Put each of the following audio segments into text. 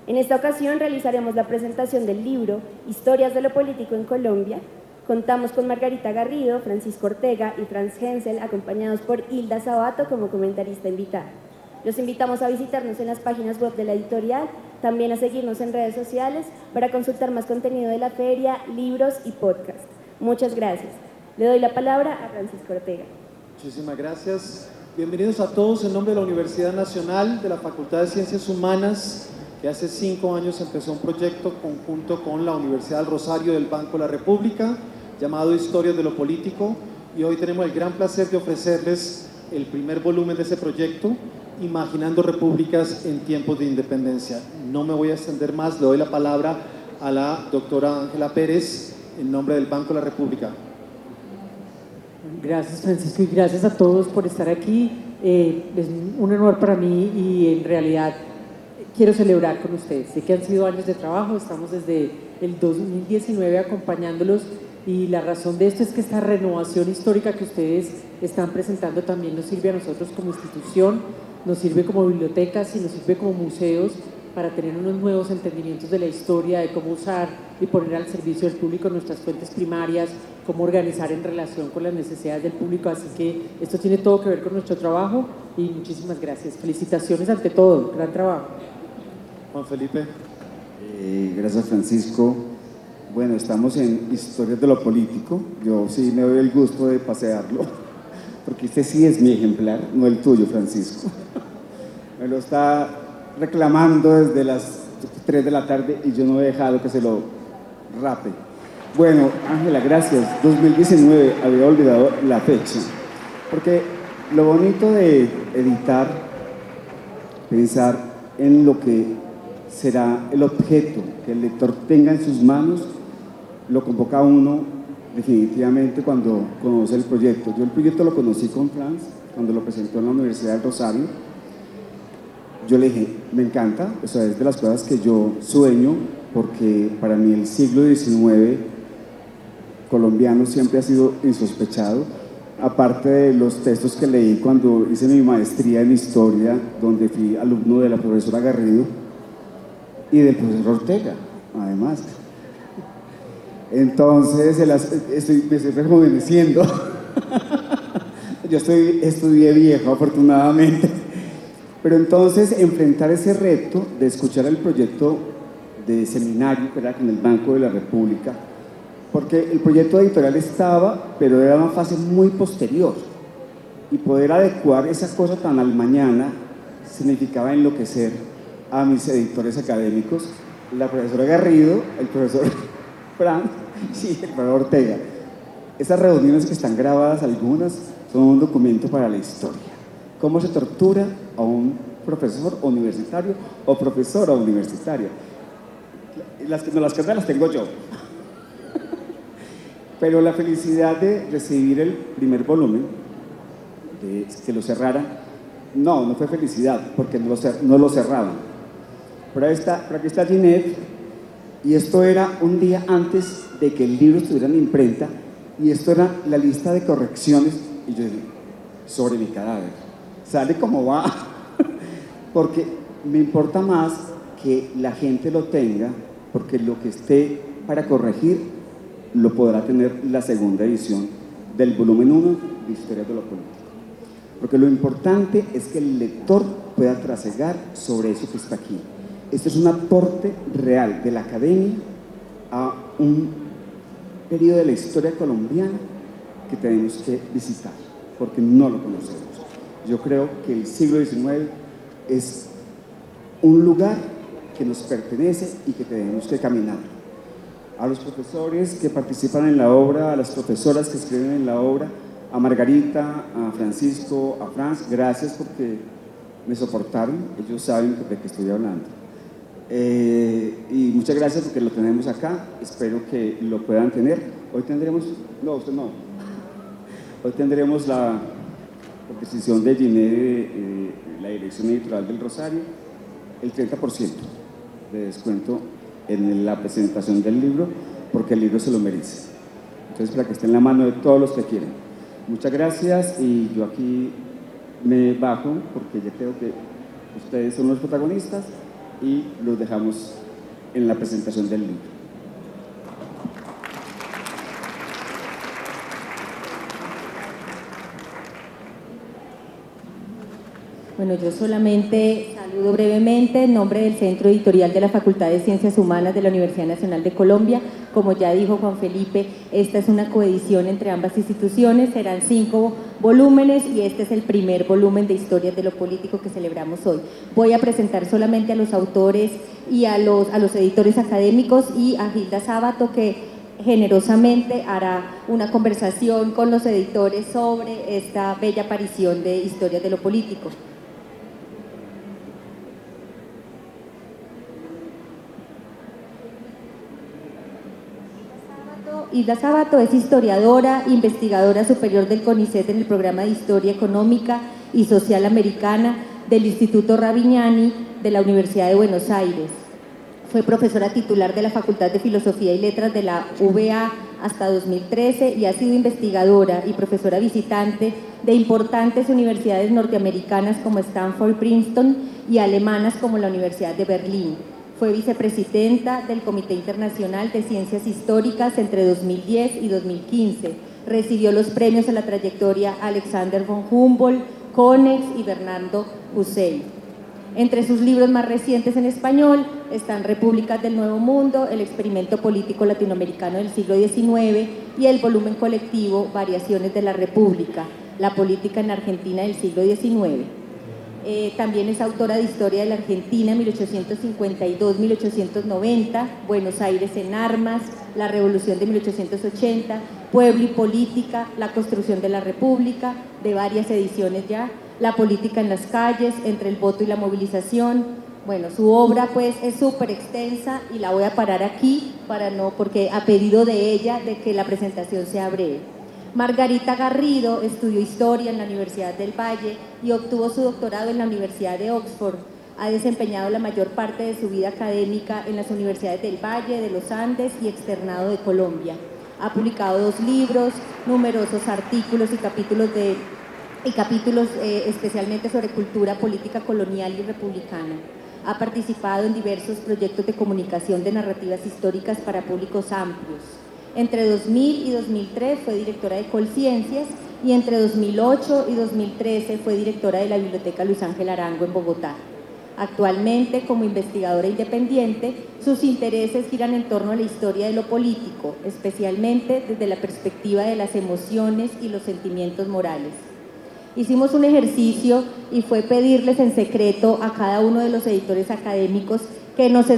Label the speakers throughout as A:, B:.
A: En esta ocasión realizaremos la presentación del libro Historias de lo político en Colombia. Contamos con Margarita Garrido, Francisco Ortega y Franz Hensel, acompañados por Hilda Sabato como comentarista invitada. Los invitamos a visitarnos en las páginas web de la editorial, también a seguirnos en redes sociales para consultar más contenido de la feria, libros y podcast. Muchas gracias. Le doy la palabra a Francisco Ortega.
B: Muchísimas gracias. Bienvenidos a todos en nombre de la Universidad Nacional, de la Facultad de Ciencias Humanas, que hace 5 años empezó un proyecto conjunto con la Universidad del Rosario del Banco de la República, llamado Historias de lo Político, y hoy tenemos el gran placer de ofrecerles el primer volumen de ese proyecto, Imaginando Repúblicas en Tiempos de Independencia. No me voy a extender más, le doy la palabra a la doctora Ángela Pérez, en nombre del Banco de la República.
C: Gracias, Francisco, y gracias a todos por estar aquí. Es un honor para mí y en realidad quiero celebrar con ustedes. Sé que han sido años de trabajo, estamos desde el 2019 acompañándolos y la razón de esto es que esta renovación histórica que ustedes están presentando también nos sirve a nosotros como institución, nos sirve como bibliotecas y nos sirve como museos para tener unos nuevos entendimientos de la historia, de cómo usar y poner al servicio del público nuestras fuentes primarias, cómo organizar en relación con las necesidades del público. Así que esto tiene todo que ver con nuestro trabajo y muchísimas gracias. Felicitaciones ante todo, gran trabajo.
B: Juan Felipe.
D: Gracias, Francisco. Bueno, estamos en Historias de lo Político. Yo sí me doy el gusto de pasearlo, porque este sí es mi ejemplar, no el tuyo, Francisco. Me lo está reclamando desde las 3 de la tarde y yo no he dejado que se lo rape. Bueno, Ángela, gracias. 2019, había olvidado la fecha, porque lo bonito de editar, pensar en lo que será el objeto que el lector tenga en sus manos, lo convoca a uno definitivamente cuando conoce el proyecto. Yo el proyecto lo conocí con Franz cuando lo presentó en la Universidad del Rosario. Yo le dije, me encanta, o sea, es de las cosas que yo sueño, porque para mí el siglo XIX colombiano siempre ha sido insospechado, aparte de los textos que leí cuando hice mi maestría en Historia, donde fui alumno de la profesora Garrido y del profesor Ortega, además. Entonces, me estoy rejuveneciendo. Yo estudié viejo, afortunadamente. Pero entonces, enfrentar ese reto de escuchar el proyecto de seminario, que era con el Banco de la República, porque el proyecto editorial estaba, pero era una fase muy posterior. Y poder adecuar esa cosa tan al mañana significaba enloquecer a mis editores académicos, la profesora Garrido, el profesor Franz y el profesor Ortega. Esas reuniones que están grabadas, algunas, son un documento para la historia. Cómo se tortura a un profesor universitario o profesora universitaria. Las cartas las tengo yo. Pero la felicidad de recibir el primer volumen, de que lo cerraran, no fue felicidad, porque no lo cerraban. Pero aquí está Ginette, y esto era un día antes de que el libro estuviera en imprenta, y esto era la lista de correcciones, y yo dije, sobre mi cadáver, sale como va, porque me importa más que la gente lo tenga, porque lo que esté para corregir lo podrá tener la segunda edición del volumen 1 de Historias de lo Político. Porque lo importante es que el lector pueda trasegar sobre eso que está aquí. Este es un aporte real de la academia a un periodo de la historia colombiana que tenemos que visitar, porque no lo conocemos. Yo creo que el siglo XIX es un lugar que nos pertenece y que tenemos que caminar. A los profesores que participan en la obra, a las profesoras que escriben en la obra, a Margarita, a Francisco, a Franz, gracias porque me soportaron, ellos saben de qué estoy hablando. Y muchas gracias porque lo tenemos acá, espero que lo puedan tener. Hoy tendremos, no, usted no, hoy tendremos la decisión de Ginette de la Dirección Editorial del Rosario, el 30% de descuento en la presentación del libro, porque el libro se lo merece. Entonces, para que esté en la mano de todos los que quieren. Muchas gracias, y yo aquí me bajo porque ya creo que ustedes son los protagonistas y los dejamos en la presentación del libro.
E: Bueno, yo solamente saludo brevemente en nombre del Centro Editorial de la Facultad de Ciencias Humanas de la Universidad Nacional de Colombia. Como ya dijo Juan Felipe, esta es una coedición entre ambas instituciones, serán 5 volúmenes y este es el primer volumen de Historias de lo Político que celebramos hoy. Voy a presentar solamente a los autores y a los editores académicos y a Gilda Sábato, que generosamente hará una conversación con los editores sobre esta bella aparición de Historias de lo Político. Hilda Sábato es historiadora, investigadora superior del CONICET en el programa de Historia Económica y Social Americana del Instituto Ravignani de la Universidad de Buenos Aires. Fue profesora titular de la Facultad de Filosofía y Letras de la UVA hasta 2013 y ha sido investigadora y profesora visitante de importantes universidades norteamericanas como Stanford, Princeton y alemanas como la Universidad de Berlín. Fue vicepresidenta del Comité Internacional de Ciencias Históricas entre 2010 y 2015. Recibió los premios a la trayectoria Alexander von Humboldt, Konex y Bernardo Hussein. Entre sus libros más recientes en español están Repúblicas del Nuevo Mundo, El experimento político latinoamericano del siglo XIX y el volumen colectivo Variaciones de la República, la política en Argentina del siglo XIX. También es autora de Historia de la Argentina 1852-1890, Buenos Aires en armas, La Revolución de 1880, Pueblo y Política, La construcción de la República, de varias ediciones ya, La política en las calles, Entre el voto y la movilización. Bueno, su obra pues es súper extensa y la voy a parar aquí porque a pedido de ella de que la presentación sea breve. Margarita Garrido estudió Historia en la Universidad del Valle y obtuvo su doctorado en la Universidad de Oxford. Ha desempeñado la mayor parte de su vida académica en las universidades del Valle, de los Andes y Externado de Colombia. Ha publicado 2 libros, numerosos artículos y capítulos especialmente sobre cultura política colonial y republicana. Ha participado en diversos proyectos de comunicación de narrativas históricas para públicos amplios. Entre 2000 y 2003 fue directora de Colciencias y entre 2008 y 2013 fue directora de la Biblioteca Luis Ángel Arango en Bogotá. Actualmente, como investigadora independiente, sus intereses giran en torno a la historia de lo político, especialmente desde la perspectiva de las emociones y los sentimientos morales. Hicimos un ejercicio y fue pedirles en secreto a cada uno de los editores académicos que nos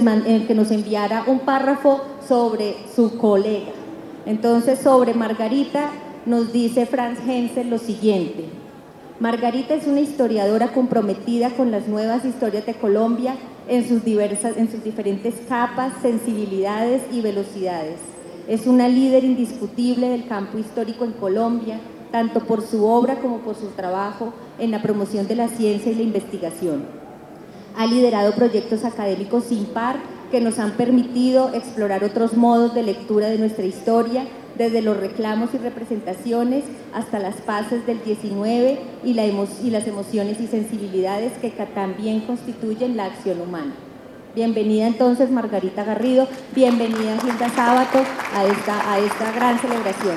E: enviara un párrafo sobre su colega. Entonces, sobre Margarita nos dice Franz Hensel lo siguiente: Margarita es una historiadora comprometida con las nuevas historias de Colombia en sus diferentes capas, sensibilidades y velocidades. Es una líder indiscutible del campo histórico en Colombia, tanto por su obra como por su trabajo en la promoción de la ciencia y la investigación. Ha liderado proyectos académicos sin par que nos han permitido explorar otros modos de lectura de nuestra historia, desde los reclamos y representaciones hasta las paces del 19 y las emociones y sensibilidades que también constituyen la acción humana. Bienvenida entonces Margarita Garrido, bienvenida Gilda Sábato a esta gran celebración.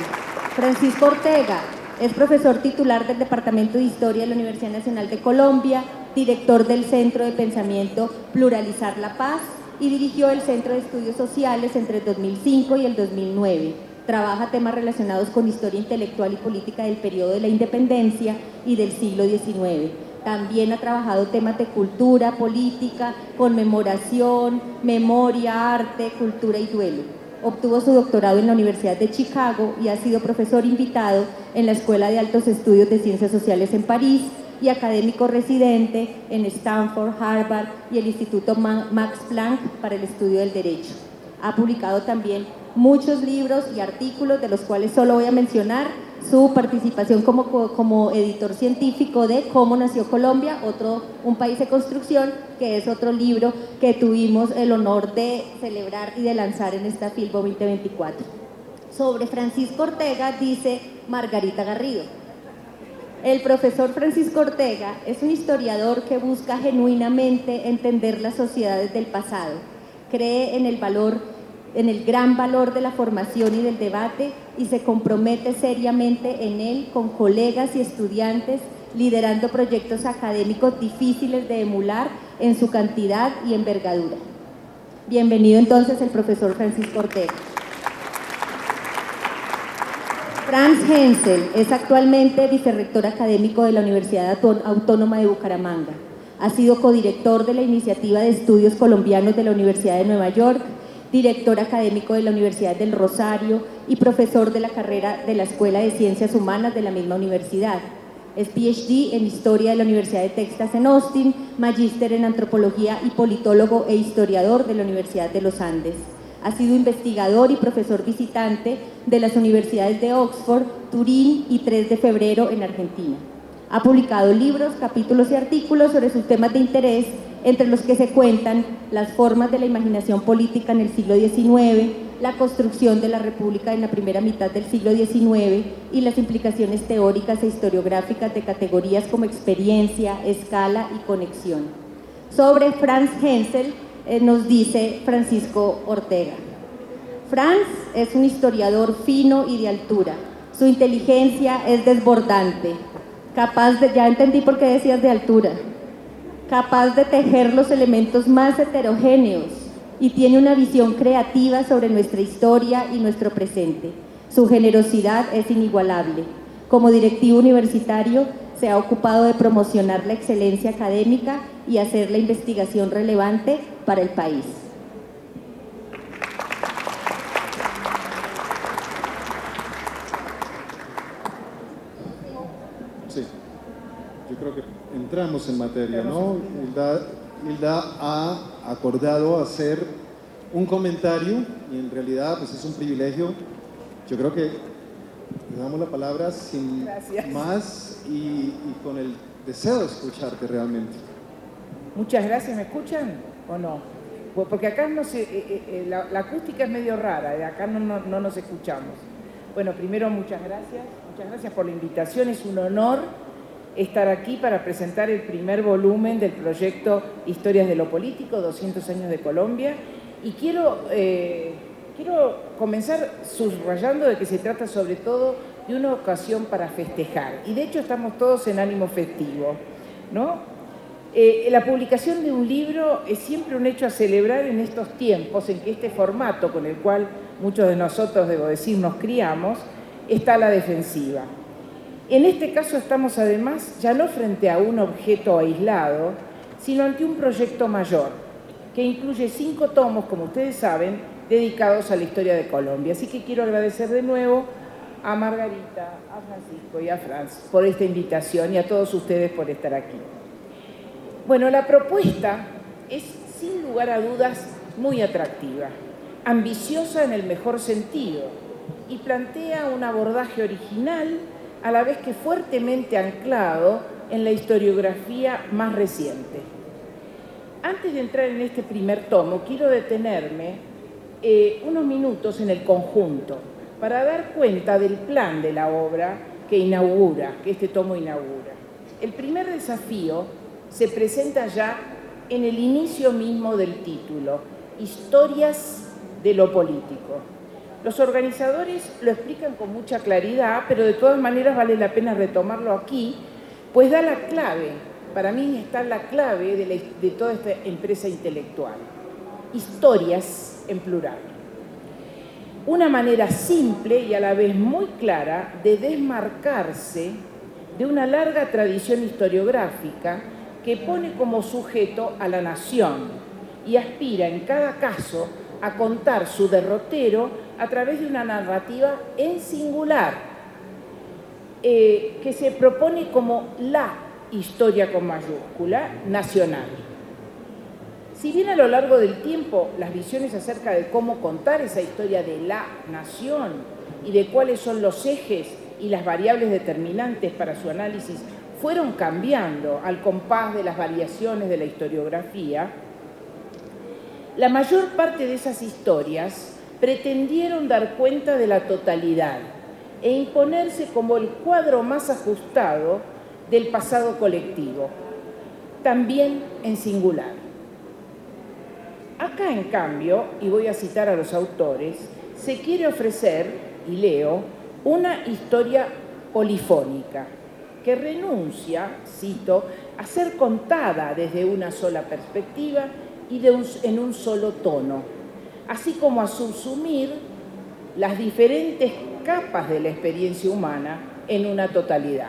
E: Francisco Ortega es profesor titular del Departamento de Historia de la Universidad Nacional de Colombia, director del Centro de Pensamiento Pluralizar la Paz y dirigió el Centro de Estudios Sociales entre el 2005 y el 2009. Trabaja temas relacionados con historia intelectual y política del periodo de la independencia y del siglo XIX. También ha trabajado temas de cultura, política, conmemoración, memoria, arte, cultura y duelo. Obtuvo su doctorado en la Universidad de Chicago y ha sido profesor invitado en la Escuela de Altos Estudios de Ciencias Sociales en París y académico residente en Stanford, Harvard y el Instituto Max Planck para el Estudio del Derecho. Ha publicado también muchos libros y artículos, de los cuales solo voy a mencionar su participación como editor científico de Cómo nació Colombia, un país de construcción, que es otro libro que tuvimos el honor de celebrar y de lanzar en esta Filbo 2024. Sobre Francisco Ortega dice Margarita Garrido: El profesor Francisco Ortega es un historiador que busca genuinamente entender las sociedades del pasado, cree en el gran valor de la formación y del debate y se compromete seriamente en él con colegas y estudiantes, liderando proyectos académicos difíciles de emular en su cantidad y envergadura. Bienvenido entonces el profesor Francisco Ortega. Franz Hensel es actualmente vicerrector académico de la Universidad Autónoma de Bucaramanga. Ha sido codirector de la Iniciativa de Estudios Colombianos de la Universidad de Nueva York, director académico de la Universidad del Rosario y profesor de la carrera de la Escuela de Ciencias Humanas de la misma universidad. Es PhD en Historia de la Universidad de Texas en Austin, magíster en Antropología y politólogo e historiador de la Universidad de los Andes. Ha sido investigador y profesor visitante de las universidades de Oxford, Turín y 3 de febrero en Argentina. Ha publicado libros, capítulos y artículos sobre sus temas de interés, entre los que se cuentan las formas de la imaginación política en el siglo XIX, la construcción de la República en la primera mitad del siglo XIX y las implicaciones teóricas e historiográficas de categorías como experiencia, escala y conexión. Sobre Franz Hensel nos dice Francisco Ortega. Franz es un historiador fino y de altura. Su inteligencia es desbordante, capaz de, ya entendí por qué decías de altura, capaz de tejer los elementos más heterogéneos y tiene una visión creativa sobre nuestra historia y nuestro presente. Su generosidad es inigualable. Como directivo universitario, se ha ocupado de promocionar la excelencia académica y hacer la investigación relevante para el país.
B: Sí, yo creo que entramos en materia, ¿no? Hilda ha acordado hacer un comentario y en realidad pues es un privilegio. Yo creo que le damos la palabra sin más y con el deseo de escucharte realmente.
F: Muchas gracias, ¿me escuchan o no? Pues porque acá no la acústica es medio rara, de acá no nos escuchamos. Bueno, primero muchas gracias por la invitación, es un honor estar aquí para presentar el primer volumen del proyecto Historias de lo Político, 200 años de Colombia, y quiero comenzar subrayando de que se trata sobre todo de una ocasión para festejar, y de hecho estamos todos en ánimo festivo, ¿no? La publicación de un libro es siempre un hecho a celebrar en estos tiempos en que este formato con el cual muchos de nosotros, debo decir, nos criamos, está a la defensiva. En este caso estamos además ya no frente a un objeto aislado, sino ante un proyecto mayor, que incluye 5 tomos, como ustedes saben, dedicados a la historia de Colombia. Así que quiero agradecer de nuevo a Margarita, a Francisco y a Franz por esta invitación y a todos ustedes por estar aquí. Bueno, la propuesta es, sin lugar a dudas, muy atractiva, ambiciosa en el mejor sentido y plantea un abordaje original a la vez que fuertemente anclado en la historiografía más reciente. Antes de entrar en este primer tomo, quiero detenerme unos minutos en el conjunto para dar cuenta del plan de la obra que este tomo inaugura. El primer desafío se presenta ya en el inicio mismo del título, Historias de lo Político. Los organizadores lo explican con mucha claridad, pero de todas maneras vale la pena retomarlo aquí, pues da la clave, para mí está la clave de toda esta empresa intelectual. Historias en plural. Una manera simple y a la vez muy clara de desmarcarse de una larga tradición historiográfica que pone como sujeto a la nación y aspira en cada caso a contar su derrotero a través de una narrativa en singular, que se propone como la historia con mayúscula nacional. Si bien a lo largo del tiempo las visiones acerca de cómo contar esa historia de la nación y de cuáles son los ejes y las variables determinantes para su análisis fueron cambiando al compás de las variaciones de la historiografía, la mayor parte de esas historias pretendieron dar cuenta de la totalidad e imponerse como el cuadro más ajustado del pasado colectivo, también en singular. Acá, en cambio, y voy a citar a los autores, se quiere ofrecer, y leo, una historia polifónica que renuncia, cito, a ser contada desde una sola perspectiva y en un solo tono, así como a subsumir las diferentes capas de la experiencia humana en una totalidad.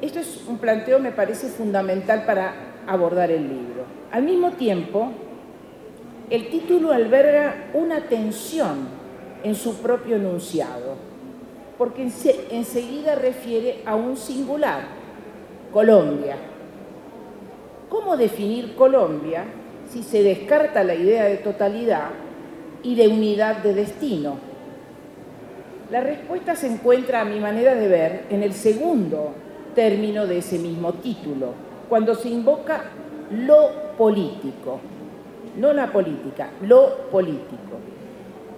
F: Esto es un planteo, me parece, fundamental para abordar el libro. Al mismo tiempo, el título alberga una tensión en su propio enunciado, porque enseguida refiere a un singular, Colombia. ¿Cómo definir Colombia si se descarta la idea de totalidad y de unidad de destino? La respuesta se encuentra, a mi manera de ver, en el segundo término de ese mismo título, cuando se invoca lo político, no la política, lo político.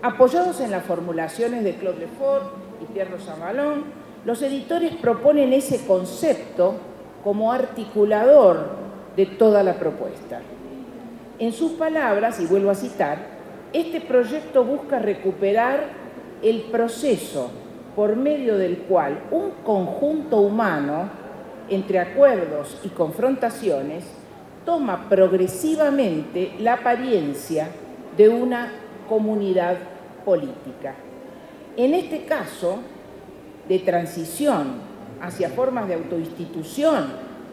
F: Apoyados en las formulaciones de Claude Lefort y Pierre Rosanvallon, los editores proponen ese concepto como articulador de toda la propuesta. En sus palabras, y vuelvo a citar, este proyecto busca recuperar el proceso por medio del cual un conjunto humano, entre acuerdos y confrontaciones, toma progresivamente la apariencia de una comunidad política. En este caso, de transición hacia formas de autoinstitución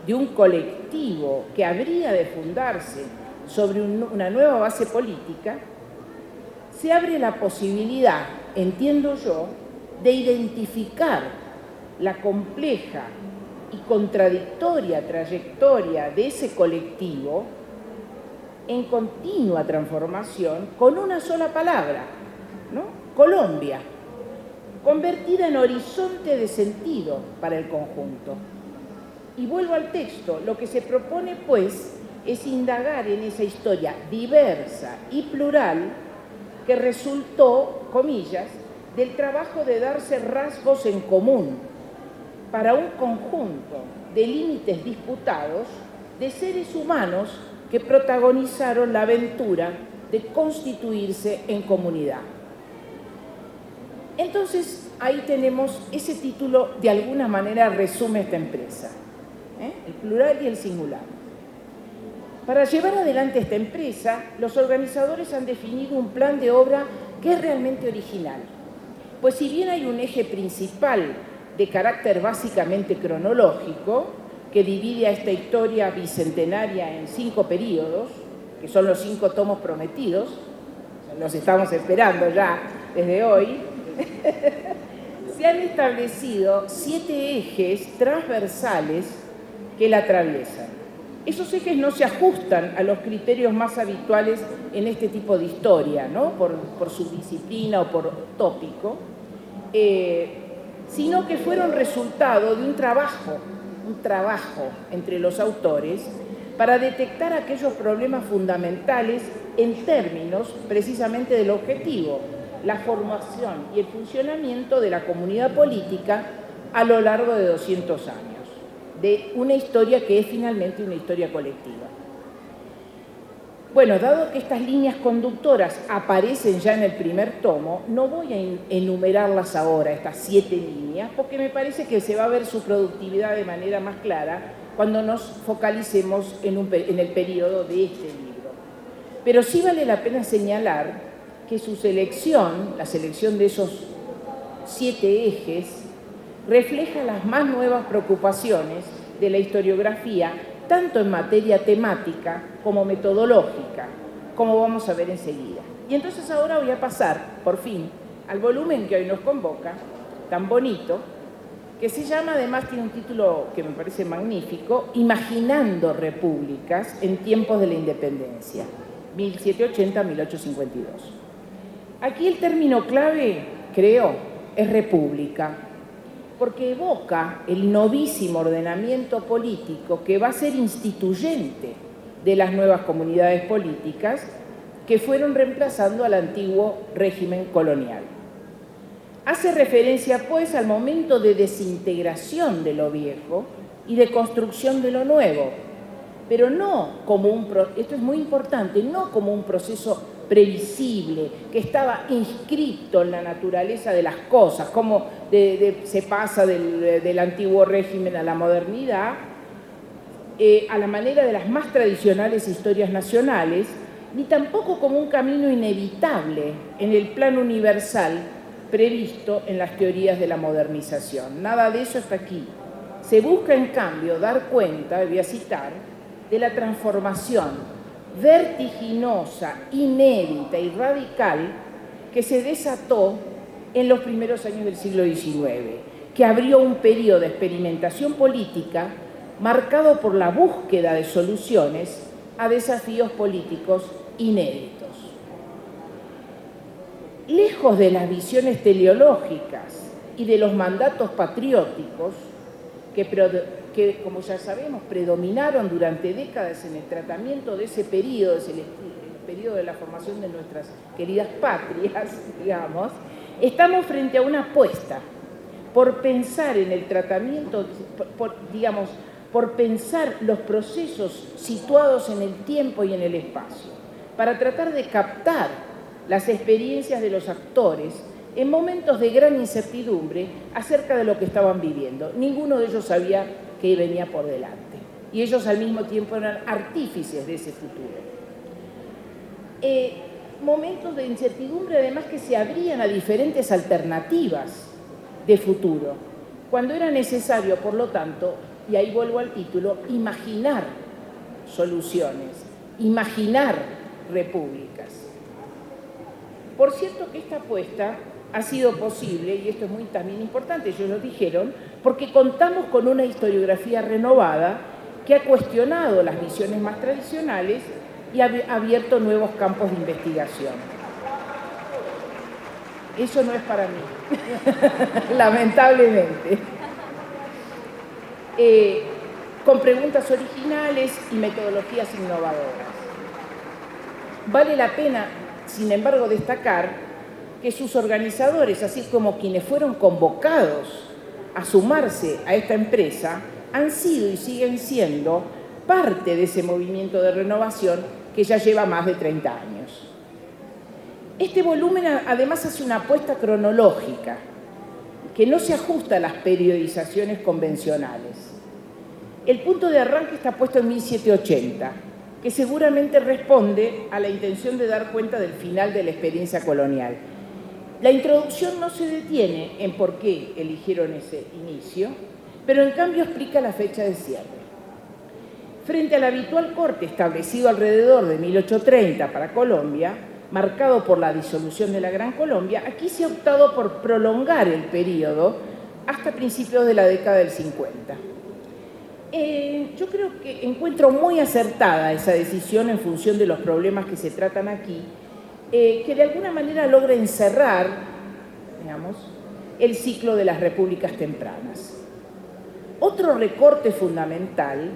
F: de un colectivo que habría de fundarse sobre una nueva base política, se abre la posibilidad, entiendo yo, de identificar la compleja y contradictoria trayectoria de ese colectivo en continua transformación con una sola palabra, ¿no? Colombia, convertida en horizonte de sentido para el conjunto. Y vuelvo al texto, lo que se propone, pues, es indagar en esa historia diversa y plural que resultó, comillas, del trabajo de darse rasgos en común para un conjunto de límites disputados de seres humanos que protagonizaron la aventura de constituirse en comunidad. Entonces, ahí tenemos ese título, de alguna manera resume esta empresa, el plural y el singular. Para llevar adelante esta empresa, los organizadores han definido un plan de obra que es realmente original. Pues si bien hay un eje principal de carácter básicamente cronológico, que divide a esta historia bicentenaria en 5 períodos, que son los 5 tomos prometidos, los estamos esperando ya desde hoy, se han establecido 7 ejes transversales que la atraviesan. Esos ejes no se ajustan a los criterios más habituales en este tipo de historia, ¿no? por su disciplina o por tópico, sino que fueron resultado de un trabajo entre los autores para detectar aquellos problemas fundamentales en términos precisamente del objetivo, la formación y el funcionamiento de la comunidad política a lo largo de 200 años, de una historia que es finalmente una historia colectiva. Bueno, dado que estas líneas conductoras aparecen ya en el primer tomo, no voy a enumerarlas ahora, estas 7 líneas, porque me parece que se va a ver su productividad de manera más clara cuando nos focalicemos en el periodo de este libro. Pero sí vale la pena señalar que su selección, la selección de esos 7 ejes, refleja las más nuevas preocupaciones de la historiografía, tanto en materia temática como metodológica, como vamos a ver enseguida. Y entonces ahora voy a pasar, por fin, al volumen que hoy nos convoca, tan bonito, que se llama, además tiene un título que me parece magnífico, Imaginando Repúblicas en tiempos de la Independencia, 1780-1852. Aquí el término clave, creo, es república, porque evoca el novísimo ordenamiento político que va a ser instituyente de las nuevas comunidades políticas que fueron reemplazando al antiguo régimen colonial. Hace referencia, pues, al momento de desintegración de lo viejo y de construcción de lo nuevo, pero no como esto es muy importante, no como un proceso previsible, que estaba inscrito en la naturaleza de las cosas, como se pasa del antiguo régimen a la modernidad, a la manera de las más tradicionales historias nacionales, ni tampoco como un camino inevitable en el plano universal previsto en las teorías de la modernización. Nada de eso está aquí. Se busca, en cambio, dar cuenta, voy a citar, de la transformación vertiginosa, inédita y radical que se desató en los primeros años del siglo XIX, que abrió un periodo de experimentación política marcado por la búsqueda de soluciones a desafíos políticos inéditos. Lejos de las visiones teleológicas y de los mandatos patrióticos que, como ya sabemos, predominaron durante décadas en el tratamiento de ese periodo, es el periodo de la formación de nuestras queridas patrias, digamos, estamos frente a una apuesta por pensar en el tratamiento, por pensar los procesos situados en el tiempo y en el espacio, para tratar de captar las experiencias de los actores en momentos de gran incertidumbre acerca de lo que estaban viviendo. Ninguno de ellos sabía qué venía por delante, y ellos al mismo tiempo eran artífices de ese futuro. Momentos de incertidumbre, además, que se abrían a diferentes alternativas de futuro, cuando era necesario, por lo tanto, y ahí vuelvo al título, imaginar soluciones, imaginar repúblicas. Por cierto que esta apuesta ha sido posible, y esto es muy también importante, ellos lo dijeron, porque contamos con una historiografía renovada que ha cuestionado las visiones más tradicionales y ha abierto nuevos campos de investigación. Eso no es para mí, lamentablemente. Con preguntas originales y metodologías innovadoras. Vale la pena, sin embargo, destacar que sus organizadores, así como quienes fueron convocados a sumarse a esta empresa, han sido y siguen siendo parte de ese movimiento de renovación que ya lleva más de 30 años. Este volumen además hace una apuesta cronológica que no se ajusta a las periodizaciones convencionales. El punto de arranque está puesto en 1780, que seguramente responde a la intención de dar cuenta del final de la experiencia colonial. La introducción no se detiene en por qué eligieron ese inicio, pero en cambio explica la fecha de cierre. Frente al habitual corte establecido alrededor de 1830 para Colombia, marcado por la disolución de la Gran Colombia, aquí se ha optado por prolongar el periodo hasta principios de la década del 50. Yo creo que encuentro muy acertada esa decisión en función de los problemas que se tratan aquí, que de alguna manera logra encerrar, digamos, el ciclo de las repúblicas tempranas. Otro recorte fundamental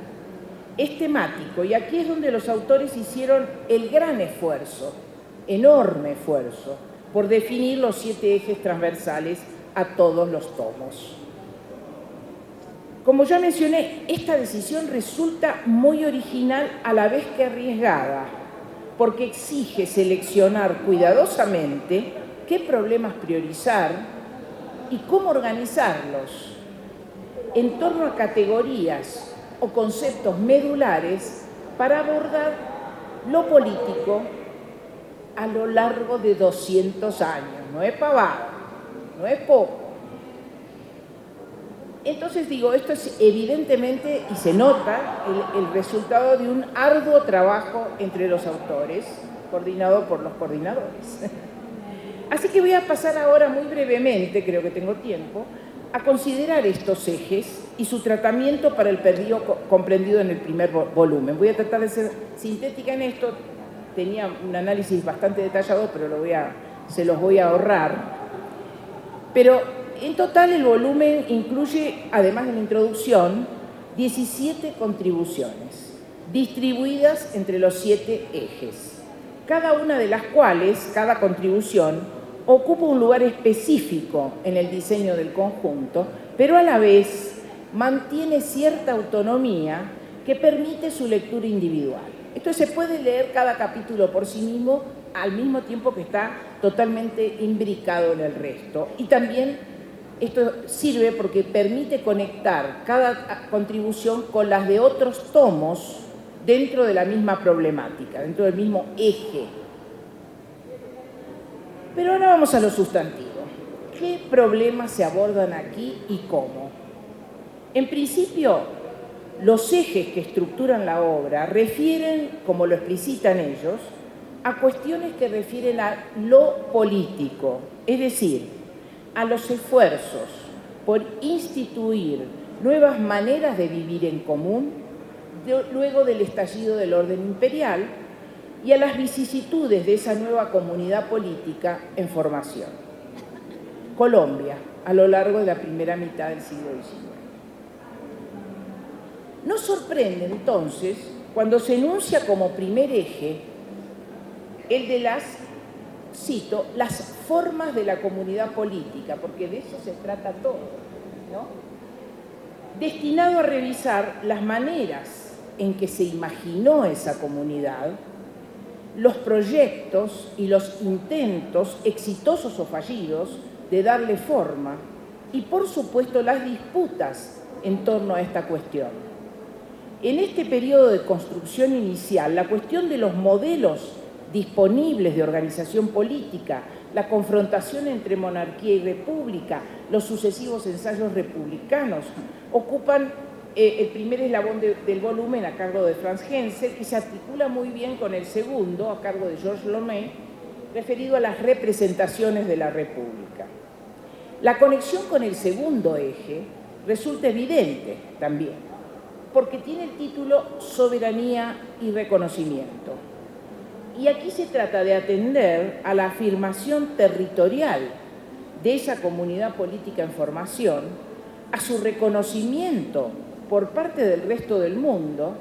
F: es temático, y aquí es donde los autores hicieron el gran esfuerzo, enorme esfuerzo, por definir los 7 ejes transversales a todos los tomos. Como ya mencioné, esta decisión resulta muy original a la vez que arriesgada, porque exige seleccionar cuidadosamente qué problemas priorizar y cómo organizarlos en torno a categorías o conceptos medulares para abordar lo político a lo largo de 200 años. No es pavada, no es poco. Entonces digo, esto es evidentemente, y se nota, el resultado de un arduo trabajo entre los autores, coordinado por los coordinadores. Así que voy a pasar ahora muy brevemente, creo que tengo tiempo, a considerar estos ejes y su tratamiento para el periodo comprendido en el primer volumen. Voy a tratar de ser sintética en esto, tenía un análisis bastante detallado, pero se los voy a ahorrar. Pero en total el volumen incluye, además de la introducción, 17 contribuciones, distribuidas entre los 7 ejes, cada una de las cuales, cada contribución, ocupa un lugar específico en el diseño del conjunto, pero a la vez mantiene cierta autonomía que permite su lectura individual. Esto se puede leer cada capítulo por sí mismo, al mismo tiempo que está totalmente imbricado en el resto. Y también esto sirve porque permite conectar cada contribución con las de otros tomos dentro de la misma problemática, dentro del mismo eje. Pero ahora vamos a lo sustantivo. ¿Qué problemas se abordan aquí y cómo? En principio, los ejes que estructuran la obra refieren, como lo explicitan ellos, a cuestiones que refieren a lo político, es decir, a los esfuerzos por instituir nuevas maneras de vivir en común luego del estallido del orden imperial y a las vicisitudes de esa nueva comunidad política en formación. Colombia, a lo largo de la primera mitad del siglo XIX. Nos sorprende entonces cuando se enuncia como primer eje el de las, cito, las formas de la comunidad política, porque de eso se trata todo, ¿no? Destinado a revisar las maneras en que se imaginó esa comunidad, los proyectos y los intentos, exitosos o fallidos, de darle forma y, por supuesto, las disputas en torno a esta cuestión. En este periodo de construcción inicial, la cuestión de los modelos disponibles de organización política, la confrontación entre monarquía y república, los sucesivos ensayos republicanos, ocupan el primer eslabón del volumen a cargo de Franz Hensel y se articula muy bien con el segundo, a cargo de Georges Lomé, referido a las representaciones de la república. La conexión con el segundo eje resulta evidente también, porque tiene el título Soberanía y Reconocimiento. Y aquí se trata de atender a la afirmación territorial de esa comunidad política en formación, a su reconocimiento por parte del resto del mundo,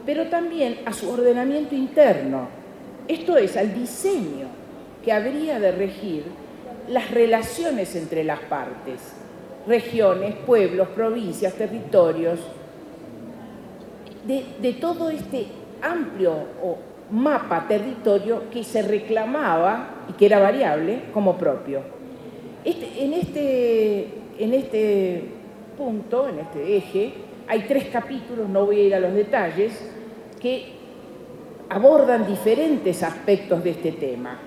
F: pero también a su ordenamiento interno, esto es, al diseño que habría de regir las relaciones entre las partes, regiones, pueblos, provincias, territorios, de todo este amplio mapa territorio que se reclamaba y que era variable como propio. En este punto, en este eje, hay 3 capítulos, no voy a ir a los detalles, que abordan diferentes aspectos de este tema,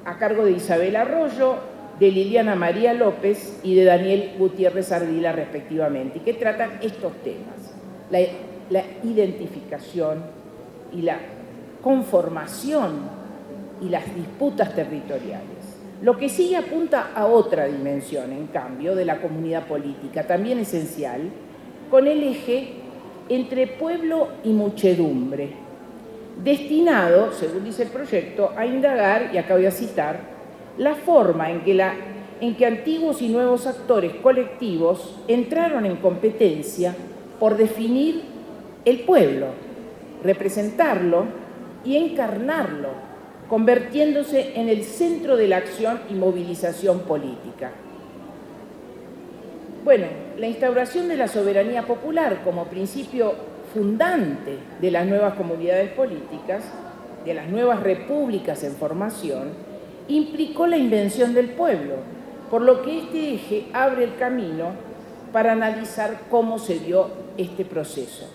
F: a cargo de Isabel Arroyo, de Liliana María López y de Daniel Gutiérrez Ardila, respectivamente, y que tratan estos temas, la identificación y la conformación y las disputas territoriales. Lo que sigue apunta a otra dimensión, en cambio, de la comunidad política, también esencial, con el eje entre pueblo y muchedumbre, destinado, según dice el proyecto, a indagar, y acá voy a citar, la forma en que antiguos y nuevos actores colectivos entraron en competencia por definir el pueblo, representarlo y encarnarlo, convirtiéndose en el centro de la acción y movilización política. Bueno, la instauración de la soberanía popular como principio fundante de las nuevas comunidades políticas, de las nuevas repúblicas en formación, implicó la invención del pueblo, por lo que este eje abre el camino para analizar cómo se dio este proceso.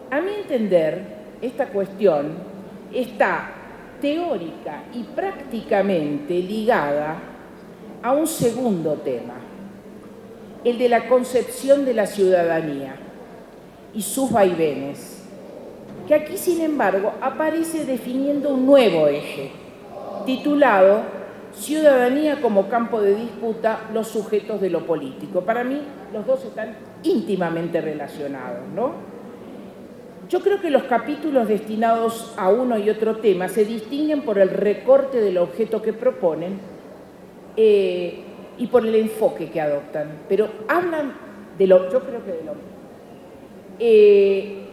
F: A mi entender, esta cuestión está teórica y prácticamente ligada a un segundo tema, el de la concepción de la ciudadanía y sus vaivenes, que aquí, sin embargo, aparece definiendo un nuevo eje, titulado Ciudadanía como campo de disputa, los sujetos de lo político. Para mí, los dos están íntimamente relacionados, ¿no? Yo creo que los capítulos destinados a uno y otro tema se distinguen por el recorte del objeto que proponen y por el enfoque que adoptan, pero hablan de lo, yo creo que de lo mismo.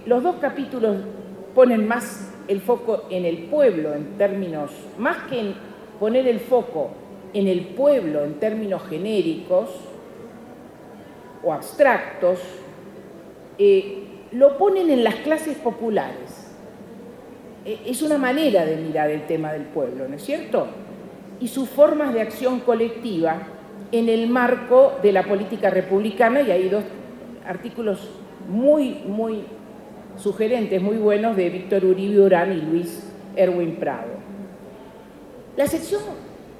F: Los dos capítulos ponen más el foco en el pueblo, en términos, más que en poner el foco en el pueblo en términos genéricos o abstractos, lo ponen en las clases populares. Es una manera de mirar el tema del pueblo, ¿no es cierto? Y sus formas de acción colectiva en el marco de la política republicana, y hay dos artículos muy sugerentes, muy buenos, de Víctor Uribe Urán y Luis Erwin Prado. La sección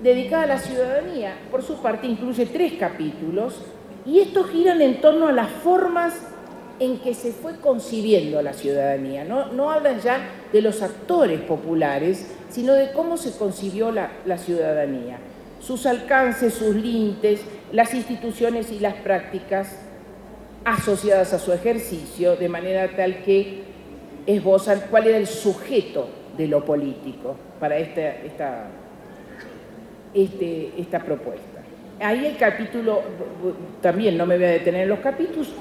F: dedicada a la ciudadanía, por su parte, incluye 3 capítulos, y estos giran en torno a las formas en que se fue concibiendo la ciudadanía. No hablan ya de los actores populares, sino de cómo se concibió la ciudadanía, sus alcances, sus límites, las instituciones y las prácticas asociadas a su ejercicio, de manera tal que esbozan cuál era el sujeto de lo político para esta propuesta. Ahí el capítulo, también no me voy a detener en los capítulos,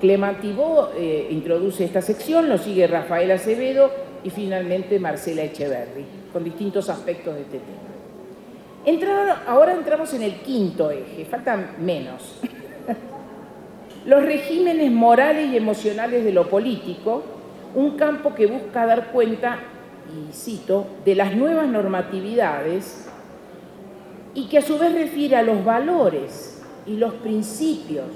F: Clément Thibault introduce esta sección, lo sigue Rafael Acevedo y finalmente Marcela Echeverri, con distintos aspectos de este tema. Ahora entramos en el 5º eje, faltan menos. Los regímenes morales y emocionales de lo político, un campo que busca dar cuenta, y cito, de las nuevas normatividades y que a su vez refiere a los valores y los principios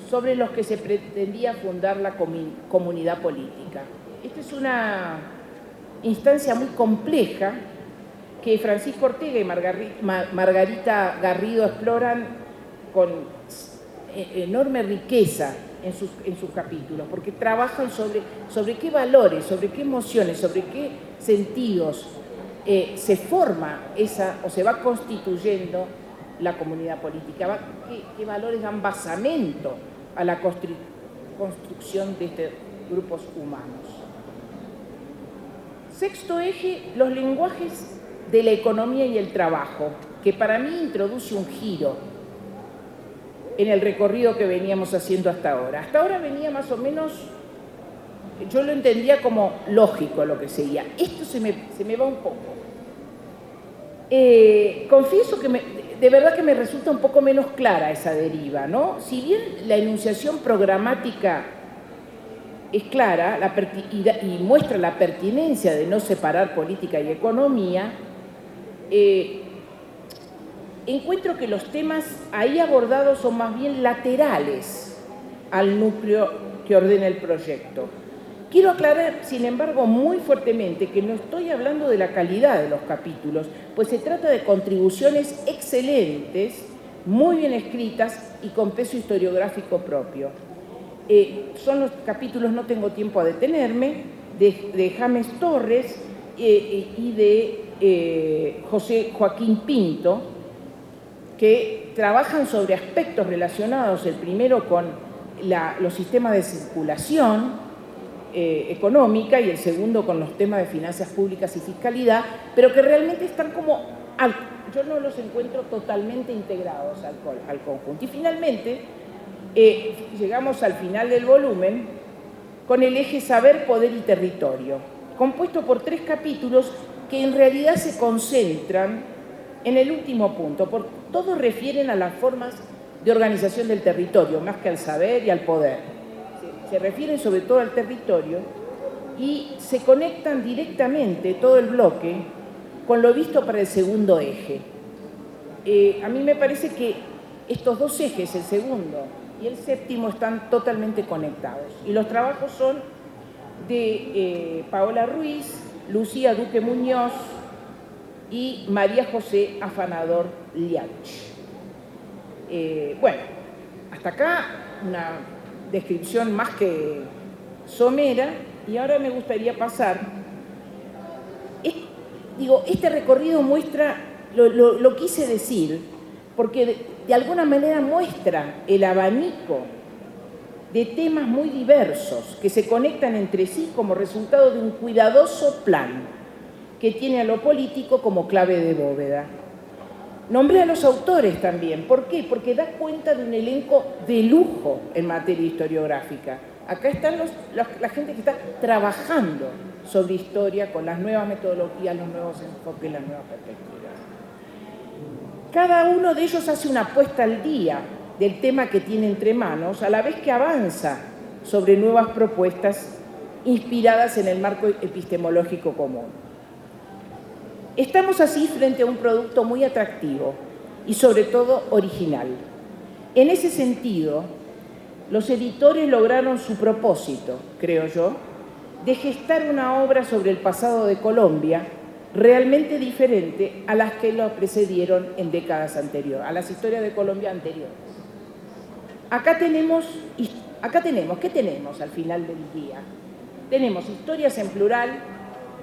F: sobre los que se pretendía fundar la comunidad política. Esta es una instancia muy compleja que Francisco Ortega y Margarita Garrido exploran con enorme riqueza en sus capítulos, porque trabajan sobre qué valores, sobre qué emociones, sobre qué sentidos se forma o se va constituyendo la comunidad política, qué valores dan basamento a la construcción de estos grupos humanos. 6º eje, los lenguajes de la economía y el trabajo, que para mí introduce un giro en el recorrido que veníamos haciendo hasta ahora. Hasta ahora venía más o menos, yo lo entendía como lógico lo que seguía. Esto se me va un poco. Confieso que de verdad que me resulta un poco menos clara esa deriva, ¿no? Si bien la enunciación programática es clara y muestra la pertinencia de no separar política y economía, encuentro que los temas ahí abordados son más bien laterales al núcleo que ordena el proyecto. Quiero aclarar, sin embargo, muy fuertemente que no estoy hablando de la calidad de los capítulos, pues se trata de contribuciones excelentes, muy bien escritas y con peso historiográfico propio. Son los capítulos, no tengo tiempo a detenerme, de James Torres y de José Joaquín Pinto, que trabajan sobre aspectos relacionados, el primero con los sistemas de circulación económica y el segundo con los temas de finanzas públicas y fiscalidad, pero que realmente están como, yo no los encuentro totalmente integrados al conjunto. Y finalmente, llegamos al final del volumen con el eje saber, poder y territorio, compuesto por 3 capítulos que en realidad se concentran en el último punto, porque todos refieren a las formas de organización del territorio, más que al saber y al poder. Se refieren sobre todo al territorio y se conectan directamente todo el bloque con lo visto para el 2º eje. A mí me parece que estos 2 ejes, el segundo y el 7º, están totalmente conectados. Y los trabajos son de Paola Ruiz, Lucía Duque Muñoz y María José Afanador Liach. Bueno, hasta acá una descripción más que somera, y ahora me gustaría pasar. Este recorrido muestra, lo quise decir, porque de alguna manera muestra el abanico de temas muy diversos que se conectan entre sí como resultado de un cuidadoso plan que tiene a lo político como clave de bóveda. Nombré a los autores también. ¿Por qué? Porque da cuenta de un elenco de lujo en materia historiográfica. Acá están la gente que está trabajando sobre historia con las nuevas metodologías, los nuevos enfoques, las nuevas perspectivas. Cada uno de ellos hace una puesta al día del tema que tiene entre manos, a la vez que avanza sobre nuevas propuestas inspiradas en el marco epistemológico común. Estamos así frente a un producto muy atractivo y sobre todo original. En ese sentido, los editores lograron su propósito, creo yo, de gestar una obra sobre el pasado de Colombia realmente diferente a las que lo precedieron en décadas anteriores, a las historias de Colombia anteriores. ¿Qué tenemos al final del día? Tenemos historias en plural,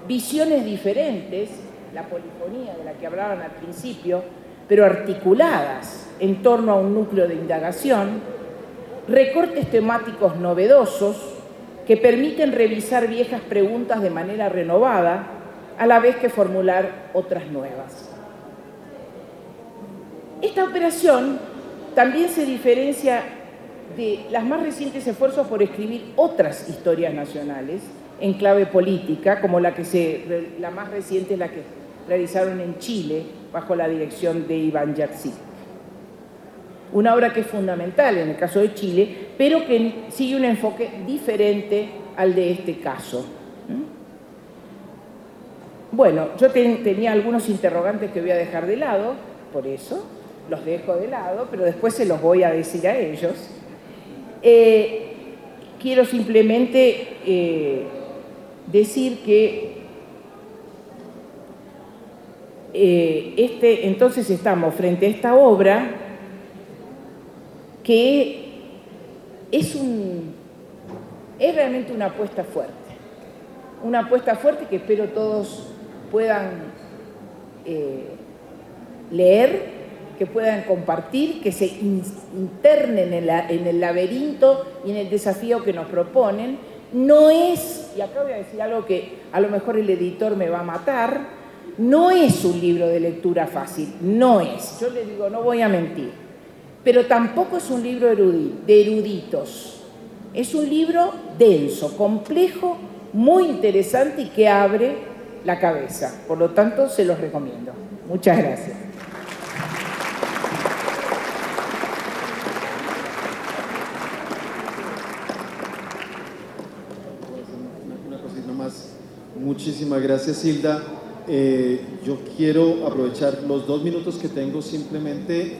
F: visiones diferentes, la polifonía de la que hablaban al principio, pero articuladas en torno a un núcleo de indagación, recortes temáticos novedosos que permiten revisar viejas preguntas de manera renovada, a la vez que formular otras nuevas. Esta operación también se diferencia de las más recientes esfuerzos por escribir otras historias nacionales en clave política, como la más reciente es la que realizaron en Chile bajo la dirección de Iván Yaksik. Una obra que es fundamental en el caso de Chile, pero que sigue un enfoque diferente al de este caso. Bueno, yo tenía algunos interrogantes que voy a dejar de lado, por eso los dejo de lado, pero después se los voy a decir a ellos. Quiero simplemente decir que entonces estamos frente a esta obra que es realmente una apuesta fuerte que espero todos puedan leer, que puedan compartir, que se internen en el laberinto y en el desafío que nos proponen. No es, y acá voy a decir algo que a lo mejor el editor me va a matar, no es un libro de lectura fácil, no es, yo le digo, no voy a mentir, pero tampoco es un libro de eruditos, es un libro denso, complejo, muy interesante y que abre la cabeza, por lo tanto se los recomiendo. Muchas gracias.
B: Una cosita más. Muchísimas gracias, Hilda. Yo quiero aprovechar los 2 minutos que tengo, simplemente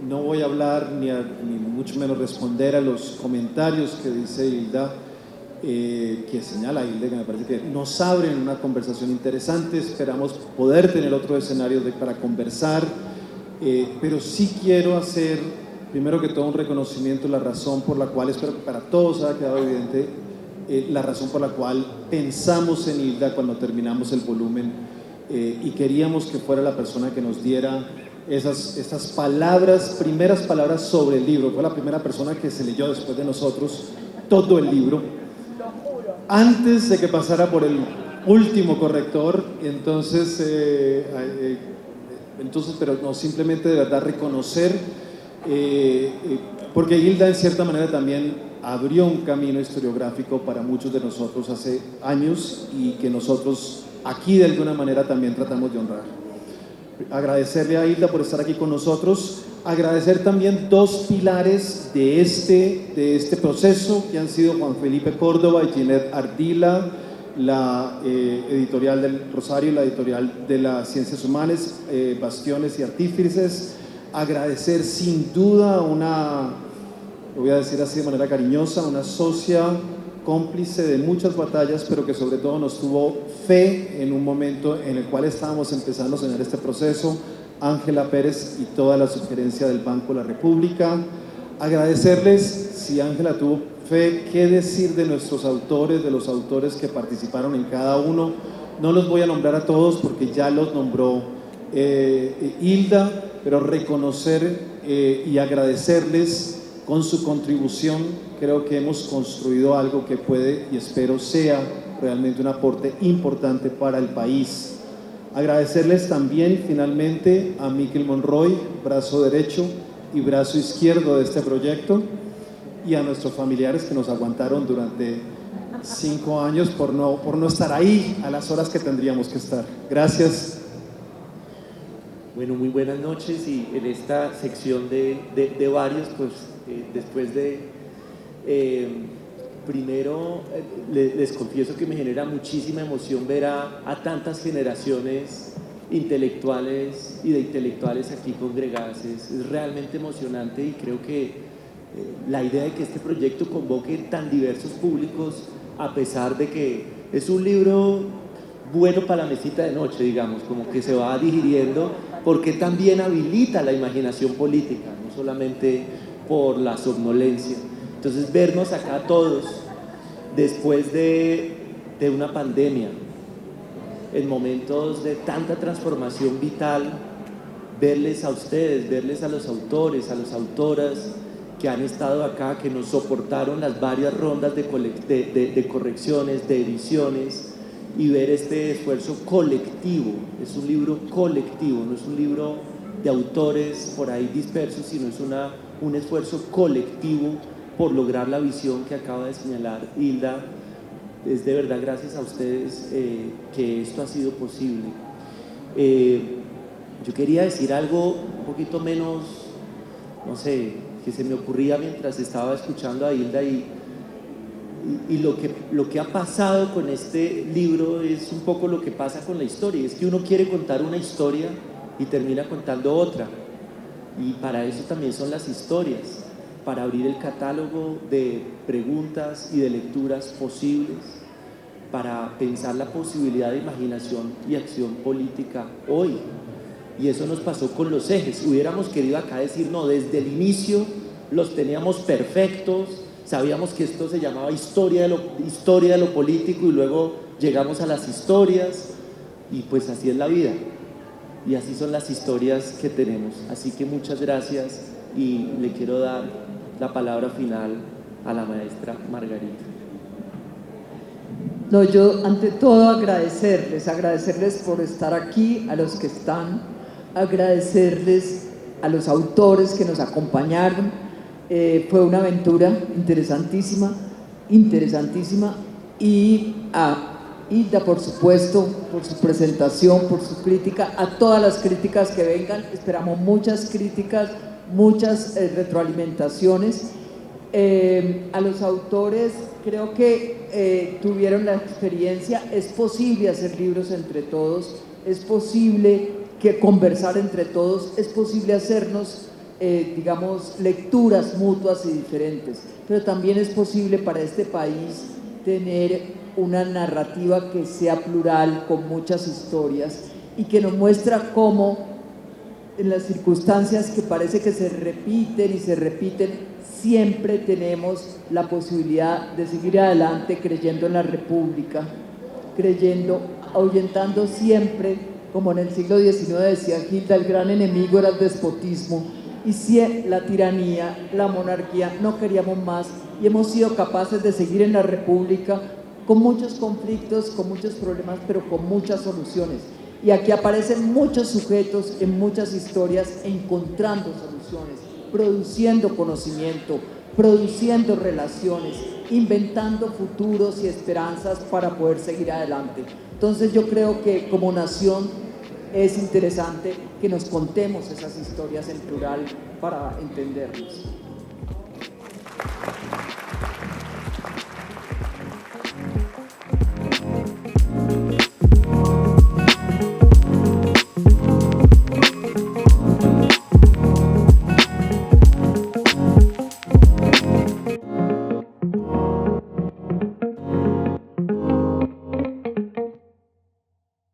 B: no voy a hablar ni mucho menos responder a los comentarios que dice Hilda, que señala Hilda, que me parece que nos abren una conversación interesante. Esperamos poder tener otro escenario para conversar, pero sí quiero hacer, primero que todo, un reconocimiento, la razón por la cual, espero que para todos haya quedado evidente, la razón por la cual pensamos en Hilda cuando terminamos el volumen, y queríamos que fuera la persona que nos diera estas palabras, primeras palabras sobre el libro. Fue la primera persona que se leyó después de nosotros todo el libro, antes de que pasara por el último corrector. Entonces, pero no, simplemente de verdad reconocer, porque Hilda en cierta manera también abrió un camino historiográfico para muchos de nosotros hace años y que nosotros aquí de alguna manera también tratamos de honrar. Agradecerle a Hilda por estar aquí con nosotros, agradecer también 2 pilares de este proceso, que han sido Juan Felipe Córdoba y Ginette Ardila, la editorial del Rosario y la editorial de las Ciencias Humanas, Bastiones y Artífices. Agradecer sin duda lo voy a decir así de manera cariñosa, una socia cómplice de muchas batallas, pero que sobre todo nos tuvo fe en un momento en el cual estábamos empezando a soñar este proceso, Ángela Pérez y toda la sugerencia del Banco de la República. Agradecerles, si Ángela tuvo fe, qué decir de nuestros autores, de los autores que participaron en cada uno. No los voy a nombrar a todos porque ya los nombró Hilda, pero reconocer y agradecerles con su contribución. Creo que hemos construido algo que puede y espero sea realmente un aporte importante para el país. Agradecerles también finalmente a Miquel Monroy, brazo derecho y brazo izquierdo de este proyecto, y a nuestros familiares que nos aguantaron durante 5 años por no estar ahí a las horas que tendríamos que estar. Gracias.
G: Bueno, muy buenas noches, y en esta sección de varios, pues después de, primero les confieso que me genera muchísima emoción ver a tantas generaciones intelectuales y de intelectuales aquí congregadas. Es realmente emocionante, y creo que la idea de que este proyecto convoque tan diversos públicos, a pesar de que es un libro bueno para la mesita de noche, digamos, como que se va digiriendo, porque también habilita la imaginación política, no solamente por la somnolencia. Entonces, vernos acá todos después de una pandemia, en momentos de tanta transformación vital, verles a ustedes, verles a los autores, a las autoras que han estado acá, que nos soportaron las varias rondas de correcciones, de ediciones, y ver este esfuerzo colectivo. Es un libro colectivo, no es un libro de autores por ahí dispersos, sino es un esfuerzo colectivo por lograr la visión que acaba de señalar Hilda. Es de verdad gracias a ustedes que esto ha sido posible. Yo quería decir algo un poquito menos, no sé, que se me ocurría mientras estaba escuchando a Hilda, y lo que ha pasado con este libro es un poco lo que pasa con la historia. Es que uno quiere contar una historia y termina contando otra, y para eso también son las historias, para abrir el catálogo de preguntas y de lecturas posibles, para pensar la posibilidad de imaginación y acción política hoy. Y eso nos pasó con los ejes. Hubiéramos querido acá decir, no, desde el inicio los teníamos perfectos, sabíamos que esto se llamaba historia de lo político, y luego llegamos a las historias, y pues así es la vida, y así son las historias que tenemos. Así que muchas gracias, y le quiero dar la palabra final a la maestra Margarita.
H: No, yo ante todo agradecerles por estar aquí, a los que están, agradecerles a los autores que nos acompañaron. Fue una aventura interesantísima, y a Hilda, por supuesto, por su presentación, por su crítica, a todas las críticas que vengan. Esperamos muchas críticas, muchas retroalimentaciones. A los autores, creo que tuvieron la experiencia. Es posible hacer libros entre todos, es posible conversar entre todos, es posible hacernos digamos, lecturas mutuas y diferentes, pero también es posible para este país tener una narrativa que sea plural, con muchas historias, y que nos muestra cómo en las circunstancias que parece que se repiten y se repiten, siempre tenemos la posibilidad de seguir adelante creyendo en la República, ahuyentando siempre, como en el siglo XIX decía Hilda, el gran enemigo era el despotismo, y si la tiranía, la monarquía, no queríamos más, y hemos sido capaces de seguir en la República con muchos conflictos, con muchos problemas, pero con muchas soluciones. Y aquí aparecen muchos sujetos en muchas historias encontrando soluciones, produciendo conocimiento, produciendo relaciones, inventando futuros y esperanzas para poder seguir adelante. Entonces yo creo que como nación es interesante que nos contemos esas historias en plural para entendernos.